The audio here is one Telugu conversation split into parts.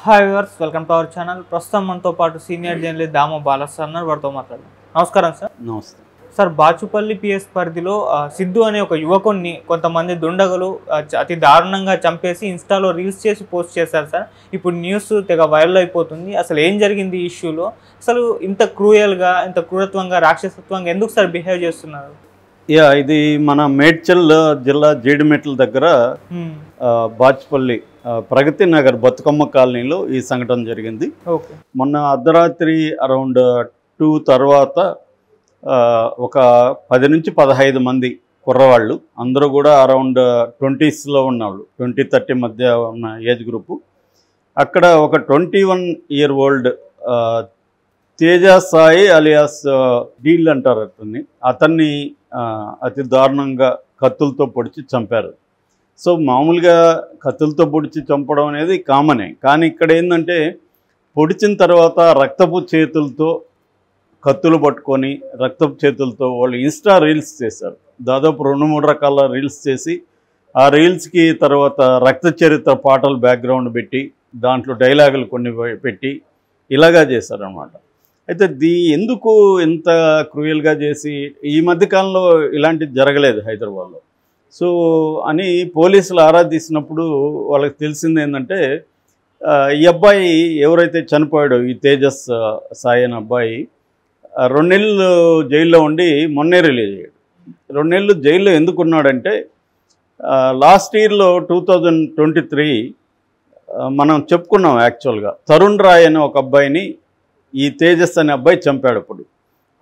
Hi viewers, welcome to our channel. ప్రస్తుతం మనతో పాటు సీనియర్ జర్నలిస్ట్ దామో బాలస్ అన్నారు, వారితో మాట్లాడదాం. నమస్కారం సార్. నమస్తే సార్, బాచుపల్లి పిఎస్ పరిధిలో సిద్ధు అనే ఒక యువకుడిని కొంతమంది దుండగులు అతి దారుణంగా చంపేసి ఇన్స్టాలో రీల్స్ చేసి పోస్ట్ చేశారు సార్. ఇప్పుడు న్యూస్ తెగ వైరల్ అయిపోతుంది. అసలు ఏం జరిగింది ఈ ఇష్యూలో? అసలు ఇంత క్రూయల్గా, ఇంత క్రూరత్వంగా, రాక్షసత్వంగా ఎందుకు సార్ బిహేవ్ చేస్తున్నారు? ఇది మన మేడ్చల్ జిల్లా జీడిమెట్ల దగ్గర బాచుపల్లి ప్రగతి నగర్ బతుకమ్మ కాలనీలో ఈ సంఘటన జరిగింది. ఓకే. మొన్న అర్ధరాత్రి అరౌండ్ 2 తర్వాత ఒక 10 నుంచి 15 మంది కుర్రవాళ్ళు, అందరూ కూడా అరౌండ్ 20స్లో ఉన్నవాళ్ళు, 20-30 మధ్య ఉన్న ఏజ్ గ్రూపు. అక్కడ ఒక 21 year old Teja Sai alias deal అంటారు అతన్ని అతి దారుణంగా కత్తులతో పొడిచి చంపారు. సో మామూలుగా కత్తులతో పొడిచి చంపడం అనేది కామనే, కానీ ఇక్కడ ఏంటంటే పొడిచిన తర్వాత రక్తపు చేతులతో కత్తులు పట్టుకొని రక్తపు చేతులతో వాళ్ళు ఇన్స్టా రీల్స్ చేశారు. దాదాపు 2-3 రకాల రీల్స్ చేసి ఆ రీల్స్కి తర్వాత రక్త చరిత్ర పాటలు బ్యాక్గ్రౌండ్ పెట్టి దాంట్లో డైలాగులు కొన్ని పెట్టి ఇలాగా చేశారనమాట. అయితే ఎందుకు ఇంత క్రూయల్గా చేసి, ఈ మధ్యకాలంలో ఇలాంటిది జరగలేదు హైదరాబాద్లో. సో అని పోలీసులు ఆరా తీసినప్పుడు వాళ్ళకి తెలిసింది ఏంటంటే, ఈ అబ్బాయి ఎవరైతే చనిపోయాడో, ఈ తేజస్ సాయి అనే అబ్బాయి 2 నెలలు జైల్లో ఉండి మొన్నే రిలీజ్ అయ్యాడు. 2 నెలలు జైల్లో ఎందుకున్నాడంటే, లాస్ట్ ఇయర్లో 2023 మనం చెప్పుకున్నాం. యాక్చువల్గా తరుణ్ రాయ్ అనే ఒక అబ్బాయిని ఈ తేజస్ అనే అబ్బాయి చంపాడు.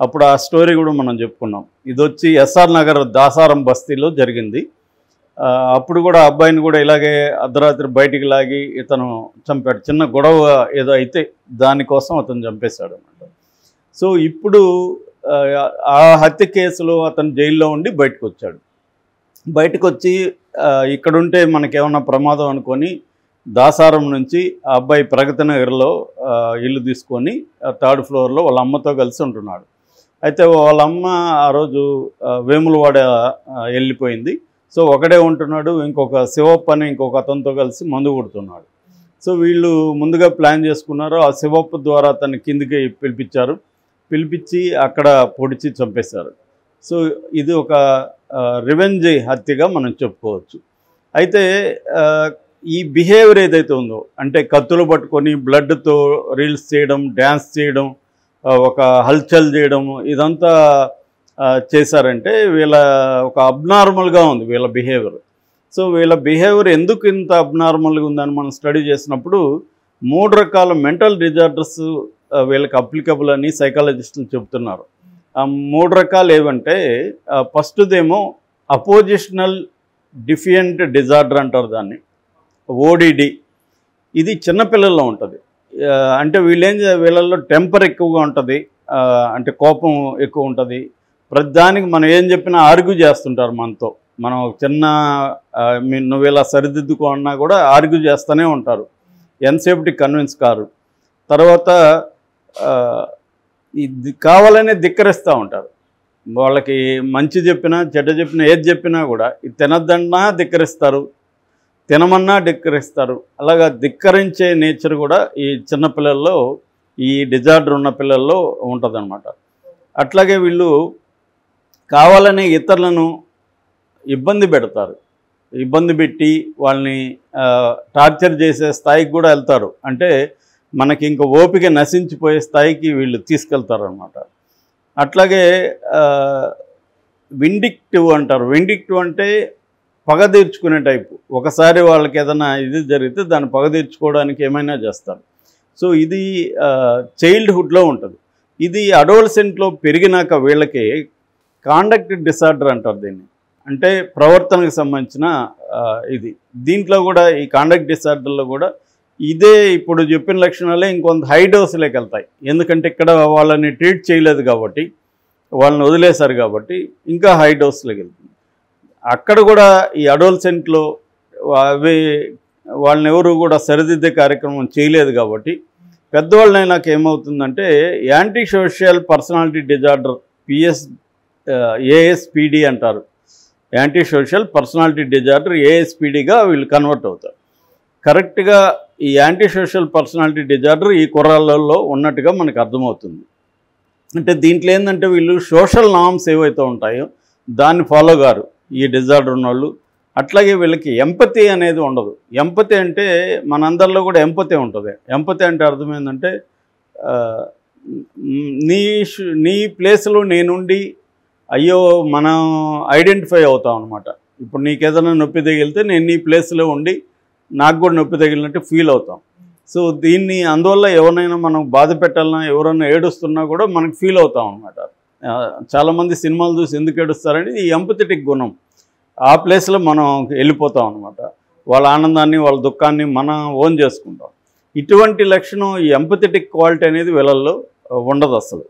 అప్పుడు ఆ స్టోరీ కూడా మనం చెప్పుకున్నాం. ఇది వచ్చి ఎస్ఆర్ నగర్ దాసారం బస్తీలో జరిగింది. అప్పుడు కూడా అబ్బాయిని కూడా ఇలాగే అర్ధరాత్రి బయటికి లాగి ఇతను చంపాడు. చిన్న గొడవ ఏదో అయితే దానికోసం అతను చంపేశాడు అన్నమాట. సో ఇప్పుడు ఆ హత్య కేసులో అతను జైల్లో ఉండి బయటకు వచ్చాడు. బయటకు వచ్చి ఇక్కడుంటే మనకేమన్నా ప్రమాదం అనుకొని దాసారం నుంచి ఆ అబ్బాయి ప్రగతి నగర్లో ఇల్లు తీసుకొని 3rd floorలో వాళ్ళ అమ్మతో కలిసి ఉంటున్నాడు. అయితే వాళ్ళ అమ్మ ఆ రోజు వేములవాడ వెళ్ళిపోయింది. సో ఒకడే ఉంటున్నాడు. ఇంకొక శివప్ప అని ఇంకొక అతనితో కలిసి మందు కొడుతున్నాడు. సో వీళ్ళు ముందుగా ప్లాన్ చేసుకున్నారు. ఆ శివప్ప ద్వారా అతన్ని కిందికి పిలిపించి అక్కడ పొడిచి చంపేశారు. సో ఇది ఒక రివెంజ్ హత్యగా మనం చెప్పుకోవచ్చు. అయితే ఈ బిహేవియర్ ఏదైతే ఉందో, అంటే కత్తులు పట్టుకొని బ్లడ్తో రీల్స్ చేయడం, డ్యాన్స్ చేయడం, ఒక హల్చల్ చేయడం, ఇదంతా చేశారంటే వీళ్ళ ఒక అబ్నార్మల్గా ఉంది వీళ్ళ బిహేవియర్. సో వీళ్ళ బిహేవియర్ ఎందుకు ఇంత అబ్నార్మల్గా ఉందని మనం స్టడీ చేసినప్పుడు 3 రకాల మెంటల్ డిజార్డర్స్ వీళ్ళకి అప్లికబుల్ అని సైకాలజిస్టులు చెబుతున్నారు. ఆ 3 రకాలు ఏవంటే, ఫస్ట్దేమో అపోజిషనల్ డిఫియంట్ డిజార్డర్ అంటారు దాన్ని, ODD. ఇది చిన్నపిల్లల్లో ఉంటుంది. అంటే వీళ్ళల్లో టెంపర్ ఎక్కువగా ఉంటుంది, అంటే కోపం ఎక్కువ ఉంటుంది. ప్రతిదానికి మనం ఏం చెప్పినా ఆర్గ్యూ చేస్తుంటారు మనతో. మనం చిన్న నువ్వు ఇలా సరిదిద్దుకో అన్నా కూడా ఆర్గ్యూ చేస్తూనే ఉంటారు, ఎంతసేపటి కన్విన్స్ కారు. తర్వాత ఇది కావాలనే ధిక్కరిస్తూ ఉంటారు. వాళ్ళకి మంచి చెప్పినా చెడ్డ చెప్పినా ఏది చెప్పినా కూడా ఇది తినద్దన్నా ధిక్కరిస్తారు, తినమన్నా ధిక్కరిస్తారు. అలాగా ధిక్కరించే నేచర్ కూడా ఈ చిన్నపిల్లల్లో, ఈ డిజార్డర్ ఉన్న పిల్లల్లో ఉంటుందన్నమాట. అట్లాగే వీళ్ళు కావాలనే ఇతరులను ఇబ్బంది పెడతారు. ఇబ్బంది పెట్టి వాళ్ళని టార్చర్ చేసే స్థాయికి కూడా వెళ్తారు. అంటే మనకి ఇంక ఓపిక నశించిపోయే స్థాయికి వీళ్ళు తీసుకెళ్తారు అన్నమాట. అట్లాగే విండిక్టివ్ అంటారు. విండిక్టివ్ అంటే పగ తీర్చుకునే టైపు. ఒకసారి వాళ్ళకి ఏదైనా ఇది జరిగితే దాన్ని పగ తీర్చుకోవడానికి ఏమైనా చేస్తారు. సో ఇది చైల్డ్హుడ్లో ఉంటుంది. ఇది అడోలసెంట్లో పెరిగినాక వీళ్ళకి కాండక్ట్ డిసార్డర్ అంటారు దీన్ని. అంటే ప్రవర్తనకు సంబంధించిన ఇది. దీంట్లో కూడా ఈ కాండక్ట్ డిసార్డర్లో కూడా ఇదే ఇప్పుడు చెప్పిన లక్షణాలే ఇంకొంత హై డోసులోకి వెళ్తాయి. ఎందుకంటే ఇక్కడ వాళ్ళని ట్రీట్ చేయలేదు కాబట్టి, వాళ్ళని వదిలేశారు కాబట్టి ఇంకా హై డోసులోకి వెళ్తుంది. అక్కడ కూడా ఈ అడోలసెంట్లో వాళ్ళని ఎవరు కూడా సరిదిద్దే కార్యక్రమం చేయలేదు కాబట్టి పెద్దవాళ్ళైనాక ఏమవుతుందంటే anti social personality disorder ASPD అంటారు. యాంటీ సోషల్ పర్సనాలిటీ డిజార్డర్ ASPDగా వీళ్ళు కన్వర్ట్ అవుతారు. కరెక్ట్గా ఈ యాంటీ సోషల్ పర్సనాలిటీ డిజార్డర్ ఈ కుర్రాళ్ళల్లో ఉన్నట్టుగా మనకు అర్థమవుతుంది. అంటే దీంట్లో ఏంటంటే వీళ్ళు సోషల్ నార్మ్స్ ఏవైతే ఉంటాయో దాన్ని ఫాలో గారు ఈ డిజార్డర్ ఉన్నోళ్ళు. అట్లాగే వీళ్ళకి ఎంపతి అనేది ఉండదు. ఎంపతి అంటే మనందరిలో కూడా ఎంపతి ఉంటుంది. ఎంపతి అంటే అర్థం ఏంటంటే నీ ప్లేస్లో నేనుండి అయ్యో మనం ఐడెంటిఫై అవుతాం అనమాట. ఇప్పుడు నీకు ఏదైనా నొప్పి తగిలితే నేను నీ ప్లేస్లో ఉండి నాకు కూడా నొప్పి తగిలినట్టు ఫీల్ అవుతాం. సో దీన్ని అందువల్ల ఎవరినైనా మనం బాధ పెట్టాలన్నా ఎవరైనా ఏడుస్తున్నా కూడా మనకు ఫీల్ అవుతాం అనమాట. చాలామంది సినిమాలు చూసి ఎందుకు ఏడుస్తారని ఈ ఎంపథెటిక్ గుణం ఆ ప్లేస్లో మనం వెళ్ళిపోతాం అనమాట. వాళ్ళ ఆనందాన్ని వాళ్ళ దుఃఖాన్ని మనం ఓన్ చేసుకుంటాం. ఇటువంటి లక్షణం ఈ ఎంపథెటిక్ క్వాలిటీ అనేది వీళ్ళల్లో ఉండదు అసలు.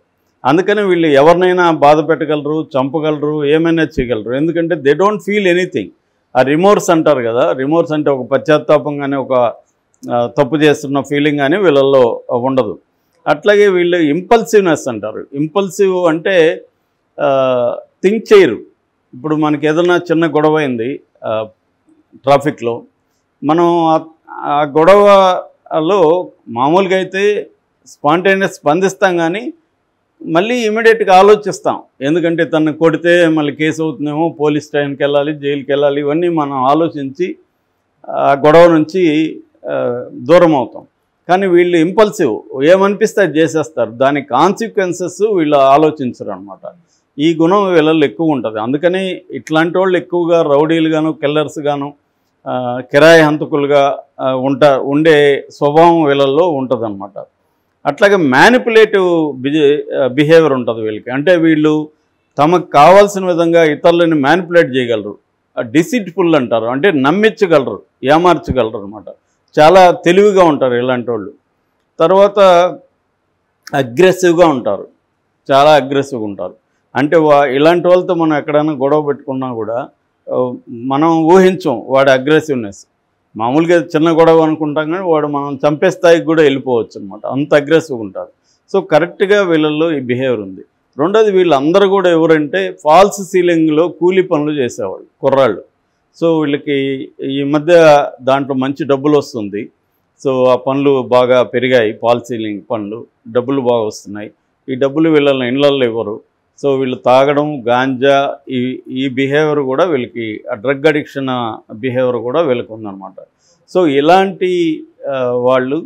అందుకని వీళ్ళు ఎవరినైనా బాధ పెట్టగలరు, చంపగలరు, ఏమైనా చేయగలరు. ఎందుకంటే దే డోంట్ ఫీల్ ఎనీథింగ్. ఆ రిమోర్స్ అంటారు కదా, రిమోర్స్ అంటే ఒక పశ్చాత్తాపం కానీ ఒక తప్పు చేస్తున్న ఫీలింగ్ కానీ వీళ్ళల్లో ఉండదు. అట్లాగే వీళ్ళు ఇంపల్సివ్నెస్ అంటారు. ఇంపల్సివ్ అంటే థింక్ చేయరు. ఇప్పుడు మనకి ఏదైనా చిన్న గొడవ అయింది ట్రాఫిక్లో, మనం ఆ గొడవలో మామూలుగా అయితే స్పాంటేనియస్ స్పందిస్తాం కానీ మళ్ళీ ఇమీడియట్గా ఆలోచిస్తాం. ఎందుకంటే తను కొడితే మళ్ళీ కేసు అవుతుందేమో, పోలీస్ స్టేషన్కి వెళ్ళాలి, జైలుకి వెళ్ళాలి, ఇవన్నీ మనం ఆలోచించి ఆ గొడవ నుంచి దూరం అవుతాం. కానీ వీళ్ళు ఇంపల్సివ్, ఏమనిపిస్తే అది చేసేస్తారు. దాని కాన్సిక్వెన్సెస్ వీళ్ళు ఆలోచించరు అనమాట. ఈ గుణం వీళ్ళల్లో ఎక్కువ ఉంటుంది. అందుకని ఇట్లాంటి వాళ్ళు ఎక్కువగా రౌడీలుగాను, కిల్లర్స్ గాను, కిరాయి హంతకులుగా ఉండే స్వభావం వీళ్ళల్లో ఉంటుంది అనమాట. అట్లాగే మ్యానిపులేటివ్ బిహేవియర్ ఉంటుంది వీళ్ళకి. అంటే వీళ్ళు తమకు కావాల్సిన విధంగా ఇతరులని మ్యానిపులేట్ చేయగలరు. డిసిట్ఫుల్ అంటారు, అంటే నమ్మించగలరు, ఏమార్చగలరు అనమాట. చాలా తెలివిగా ఉంటారు ఇలాంటి వాళ్ళు. తర్వాత అగ్రెసివ్గా ఉంటారు, చాలా అగ్రెసివ్గా ఉంటారు. అంటే ఇలాంటి వాళ్ళతో మనం ఎక్కడైనా గొడవ పెట్టుకున్నా కూడా మనం ఊహించం వాడి అగ్రెసివ్నెస్. మామూలుగా చిన్న గొడవ అనుకుంటాం కానీ వాడు మనం చంపే స్థాయికి కూడా వెళ్ళిపోవచ్చు అనమాట, అంత అగ్రెసివ్గా ఉంటారు. సో కరెక్ట్గా వీళ్ళల్లో ఈ బిహేవియర్ ఉంది. రెండోది వీళ్ళందరూ కూడా ఎవరంటే ఫాల్స్ సీలింగ్లో కూలీ పనులు చేసేవాళ్ళు కుర్రాళ్ళు. సో వీళ్ళకి ఈ మధ్య దాంట్లో మంచి డబ్బులు వస్తుంది. సో ఆ పనులు బాగా పెరిగాయి, ఫాల్ సీలింగ్ పనులు, డబ్బులు బాగా వస్తున్నాయి. ఈ డబ్బులు వీళ్ళని ఇళ్ళల్లో ఇవ్వరు. సో వీళ్ళు తాగడం, గాంజా, ఈ బిహేవియర్ కూడా వీళ్ళకి, డ్రగ్ అడిక్షన్ బిహేవియర్ కూడా వీళ్ళకి ఉందన్నమాట. సో ఇలాంటి వాళ్ళు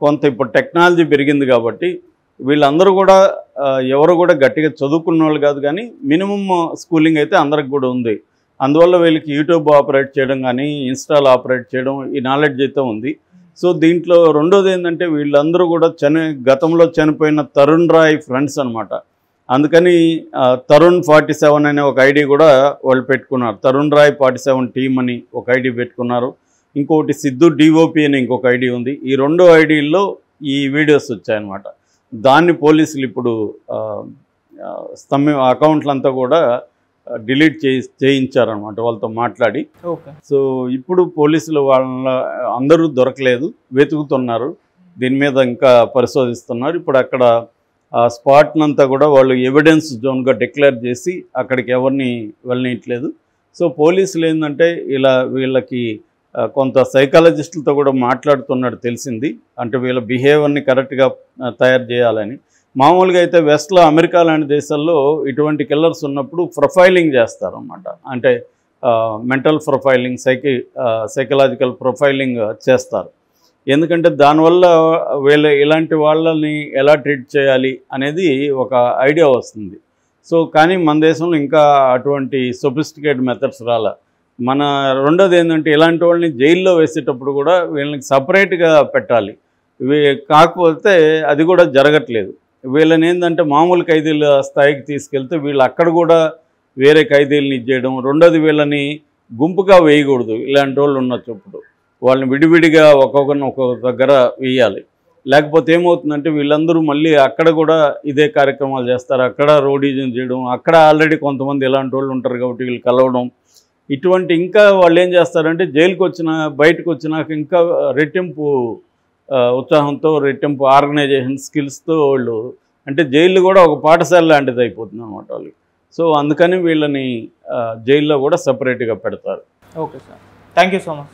కొంత ఇప్పుడు టెక్నాలజీ పెరిగింది కాబట్టి వీళ్ళందరూ కూడా ఎవరు కూడా గట్టిగా చదువుకున్న వాళ్ళు కాదు, కానీ మినిమం స్కూలింగ్ అయితే అందరికి కూడా ఉంది. అందువల్ల వీళ్ళకి యూట్యూబ్ ఆపరేట్ చేయడం కానీ, ఇన్స్టాల్ ఆపరేట్ చేయడం, ఈ నాలెడ్జ్ అయితే ఉంది. సో దీంట్లో రెండోది ఏంటంటే వీళ్ళందరూ కూడా గతంలో చనిపోయిన తరుణ్ రాయ్ ఫ్రెండ్స్ అనమాట. అందుకని తరుణ్ 47 అనే ఒక ఐడి కూడా వాళ్ళు పెట్టుకున్నారు. తరుణ్ రాయ్ 47 టీమ్ అని ఒక ఐడి పెట్టుకున్నారు. ఇంకొకటి సిద్ధు డిఓపి అని ఇంకొక ఐడి ఉంది. ఈ రెండు ఐడీల్లో ఈ వీడియోస్ వచ్చాయన్నమాట. దాన్ని పోలీసులు ఇప్పుడు అకౌంట్లంతా కూడా డిలీట్ చేయించారనమాట వాళ్ళతో మాట్లాడి. సో ఇప్పుడు పోలీసులు వాళ్ళ అందరూ దొరకలేదు, వెతుకుతున్నారు. దీని మీద ఇంకా పరిశోధిస్తున్నారు. ఇప్పుడు అక్కడ ఆ స్పాట్నంతా కూడా వాళ్ళు ఎవిడెన్స్ జోన్గా డిక్లేర్ చేసి అక్కడికి ఎవరిని వెళ్ళనీయట్లేదు. సో పోలీసులు ఏంటంటే వీళ్ళకి కొంత సైకాలజిస్టులతో కూడా మాట్లాడుతున్నట్టు తెలిసింది. అంటే వీళ్ళ బిహేవియర్ని కరెక్ట్గా తయారు చేయాలని. మామూలుగా అయితే వెస్ట్లో, అమెరికా లాంటి దేశాల్లో ఇటువంటి కిల్లర్స్ ఉన్నప్పుడు ప్రొఫైలింగ్ చేస్తారు అన్నమాట. అంటే మెంటల్ ప్రొఫైలింగ్, సైకలాజికల్ ప్రొఫైలింగ్ చేస్తారు. ఎందుకంటే దానివల్ల ఇలాంటి వాళ్ళని ఎలా ట్రీట్ చేయాలి అనేది ఒక ఐడియా వస్తుంది. సో కానీ మన దేశంలో ఇంకా అటువంటి సొఫిస్టికేట్ మెథడ్స్ రాలే. రెండోది ఏంటంటే ఇలాంటి వాళ్ళని జైల్లో వేసేటప్పుడు కూడా వీళ్ళకి సపరేట్గా పెట్టాలి. కాకపోతే అది కూడా జరగట్లేదు. వీళ్ళని ఏంటంటే మామూలు ఖైదీల స్థాయికి తీసుకెళ్తే వీళ్ళు అక్కడ కూడా వేరే ఖైదీలను ఇచ్చేయడం. రెండోది వీళ్ళని గుంపుగా వేయకూడదు. ఇలాంటి వాళ్ళు ఉన్నప్పుడు వాళ్ళని విడివిడిగా ఒక్కొక్క దగ్గర వేయాలి. లేకపోతే ఏమవుతుందంటే వీళ్ళందరూ మళ్ళీ అక్కడ కూడా ఇదే కార్యక్రమాలు చేస్తారు. అక్కడ రౌడీజం చేయడం, అక్కడ ఆల్రెడీ కొంతమంది ఇలాంటి వాళ్ళు ఉంటారు కాబట్టి వీళ్ళు కలవడం, ఇటువంటి ఇంకా వాళ్ళు ఏం చేస్తారంటే బయటకు వచ్చినాక ఇంకా రెట్టింపు ఉత్సాహంతో, రెట్టింపు ఆర్గనైజేషన్ స్కిల్స్తో వాళ్ళు, అంటే జైలు కూడా ఒక పాఠశాల లాంటిది అయిపోతుంది అన్నమాట వాళ్ళకి. సో అందుకని వీళ్ళని జైల్లో కూడా సపరేట్గా పెడతారు. Okay sir, thank you so much.